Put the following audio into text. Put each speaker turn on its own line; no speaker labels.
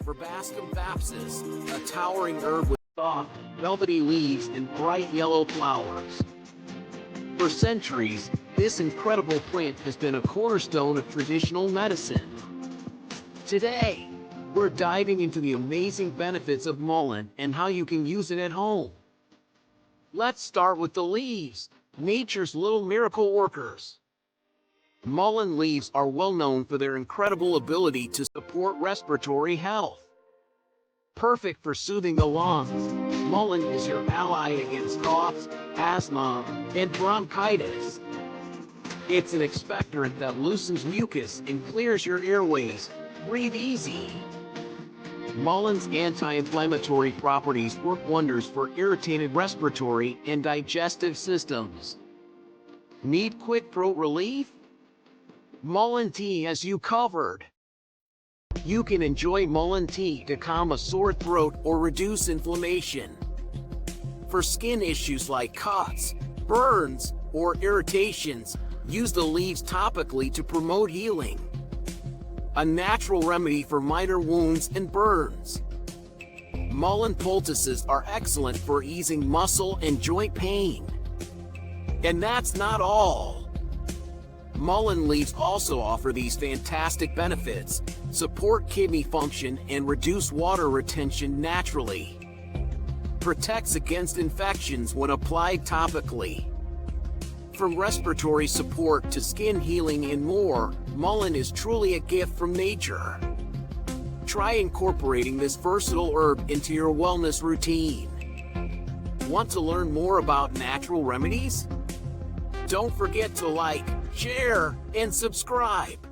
Verbascum thapsus, a towering herb with soft, velvety leaves and bright yellow flowers. For centuries, this incredible plant has been a cornerstone of traditional medicine. Today, we're diving into the amazing benefits of mullein and how you can use it at home. Let's start with the leaves, nature's little miracle workers. Mullein leaves are well known for their incredible ability to support respiratory health. Perfect for soothing the lungs, mullein is your ally against coughs, asthma, and bronchitis. It's an expectorant that loosens mucus and clears your airways. Breathe easy. Mullein's anti-inflammatory properties work wonders for irritated respiratory and digestive systems. Need quick throat relief? Mullein tea has you covered. You can enjoy mullein tea to calm a sore throat or reduce inflammation. For skin issues like cuts, burns, or irritations, use the leaves topically to promote healing. A natural remedy for minor wounds and burns. Mullein poultices are excellent for easing muscle and joint pain. And that's not all. Mullein leaves also offer these fantastic benefits: support kidney function and reduce water retention naturally. Protects against infections when applied topically. From respiratory support to skin healing and more, mullein is truly a gift from nature. Try incorporating this versatile herb into your wellness routine. Want to learn more about natural remedies? Don't forget to like, share, and subscribe.